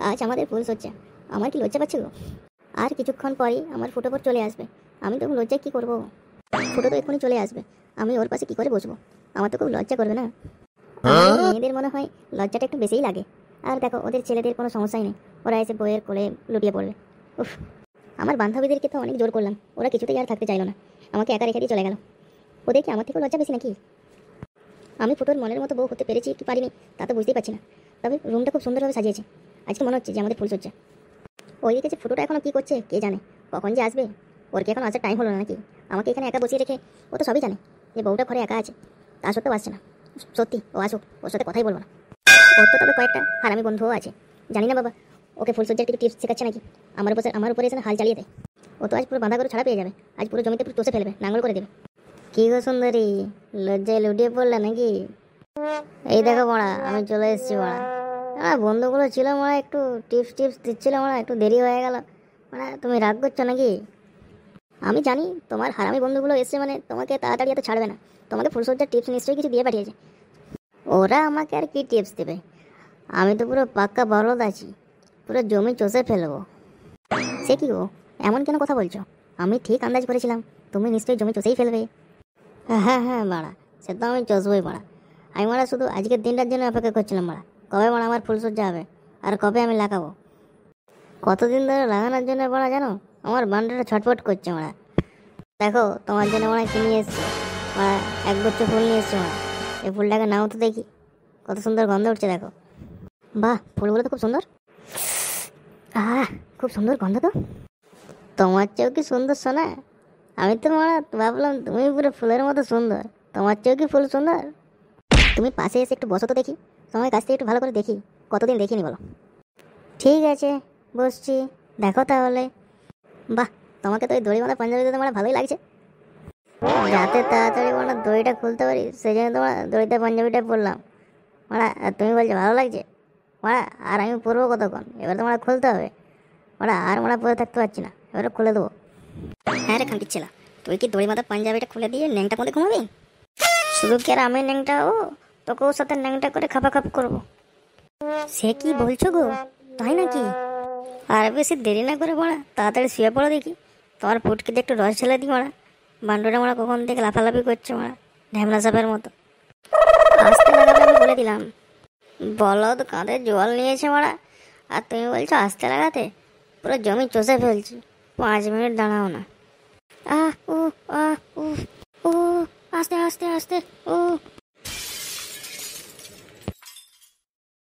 আজ আমাদের ফুল সজ্জা। আমার কি লজ্জা পাচ্ছে গো। আর কিছুক্ষণ পরেই আমার ফুটো পর চলে আসবে। আমি তখন লজ্জায় কী করবো? ফুটো তো এক্ষুনি চলে আসবে, আমি ওর পাশে কী করে বসবো? আমার তো খুব লজ্জা করবে না? আমাদের মেয়েদের মনে হয় লজ্জাটা একটু বেশিই লাগে। আর দেখো, ওদের ছেলেদের কোনো সমস্যাই নেই, ওরা এসে বইয়ের কোলে লুটিয়ে পড়বে। উফ, আমার বান্ধবীদেরকে তো অনেক জোর করলাম, ওরা কিছুতেই আর থাকতে চাইলো না, আমাকে একা রেখে দিয়ে চলে গেল। ওদের কি আমার থেকেও লজ্জা বেশি নাকি? আমি ফুটোর মনের মতো বউ হতে পেরেছি কি পারিনি তা তো বুঝতেই পারছি না। তবে রুমটা খুব সুন্দরভাবে সাজিয়েছে। আজকে মনে হচ্ছে যে আমাদের ফুলসজ্জা। ওইদিকে যে ফুটোটা এখনও কী করছে কে জানে, কখন যে আসবে। ওর কি এখন আসার টাইম হলো না নাকি? আমাকে এখানে একা বসিয়ে রেখে ও তো সবই জানে যে বউটা ঘরে একা আছে, তা সত্ত্বেও আসছে না। সত্যি ও আসুক, ওর সাথে কথাই বলবো না। ওর তো তবে কয়েকটা হারামি বন্ধুও আছে, জানি না বাবা ওকে ফুলসজ্জার কিছু টিপস শেখাচ্ছে নাকি। আমার উপরে এসে হাল চালিয়ে দেয়। ও তো আজ পুরো বাঁধা করে ছাড়া পেয়ে যাবে, আজ পুরো জমিতে পুরো চষে ফেলবে, নাঙ্গল করে দেবে। কী গো সুন্দরী, লজ্জায় লুটিয়ে পড়লে নাকি? এই দেখো মারা, আমি চলে এসেছি মারা। আমার বন্ধুগুলো ছিল মারা, একটু টিপস দিচ্ছিল মারা, একটু দেরি হয়ে গেল। মানে তুমি রাগ করছো নাকি? আমি জানি তোমার হারামি বন্ধুগুলো এসছে মানে তোমাকে তাড়াতাড়ি এত ছাড়বে না। তোমাকে ফুলসজ্জার টিপস নিশ্চয়ই কিছু দিয়ে পাঠিয়েছে। ওরা আমাকে আর কি টিপস দেবে? আমি তো পুরো পাক্কা বলদ আছি, পুরো জমি চষে ফেলবো। সে কি গো, এমন কেন কথা বলছো? আমি ঠিক আন্দাজ করেছিলাম তুমি নিশ্চয়ই জমি চষেই ফেলবে। হ্যাঁ হ্যাঁ মারা, সে তো আমি চষবই মারা। আমি মারা শুধু আজকের দিনটার জন্য অপেক্ষা করছিলাম মারা, কবে মারা আমার ফুলসজ্জা হবে আর কবে আমি লাগাবো। কতদিন ধরে লাগানোর জন্য মারা জানো, আমার বান্ডাটা ছটফট করছে মারা। দেখো তোমার জন্য মারা কি নিয়ে এসছি মারা, এক গুচ্ছ ফুল নিয়ে এসছি মারা। এই ফুলটাকে নাও তো দেখি, কত সুন্দর গন্ধ উঠছে দেখো। বাহ, ফুলগুলো তো খুব সুন্দর। আহ, খুব সুন্দর গন্ধ তো। তোমার চেয়েও কি সুন্দর শোনা? আমি তো মারা ভাবলাম তুমি পুরো ফুলের মতো সুন্দর, তোমার চেয়েও কি ফুল সুন্দর? তুমি পাশে এসে একটু বসো তো দেখি, তোমার কাছ থেকে একটু ভালো করে দেখি, কতদিন দেখিনি বলো। ঠিক আছে, বসছি, দেখো তাহলে। বাহ, তোমাকে তো ওই দড়ি বাঁধা পাঞ্জাবিতে তোমার ভালোই লাগছে। যাতে তাড়াতাড়ি মানে দড়িটা খুলতে পারি সেই জন্য তোমার দড়িতে পাঞ্জাবিটা পরলাম মারা। আর তুমি বলছো ভালো লাগছে মারা, আর আমি পরবো কতক্ষণ? এবার তোমার খুলতে হবে মারা, আর মারা পরে থাকতে পারছি না, এবারে খুলে দেবো। হ্যাঁ রে খানকির ছেলা, তুই কি দড়ি বাঁধা পাঞ্জাবিটা খুলে দিয়ে ন্যাংটা মধ্যে ঘুমাবি? শুধু কি আর আমি ন্যাংটা হবো, তোকেও সাথে ন্যাংটা করে খাপ করবো। সে কি বলছো গো, তাই নাকি? আর বেশি দেরি না করে মারা তাড়াতাড়ি শুয়ে পড়ো দেখি, তোমার ফুটকিতে একটু রস ঢেলে দিই মারা। বান্ডুটা মারা কখন থেকে লাফালাফি করছে মারা, ঢ্যামলা সাপের মতো। আস্তে লাগাবে আমি বলে দিলাম। বলদ কাঁধে জল নিয়েছে মারা, আর তুমি বলছো আস্তে লাগাতে? পুরো জমি চষে ফেলছি, 5 মিনিট দাঁড়াও না। আহ উ, আহ উ, উ, আস্তে আস্তে আস্তে, উ।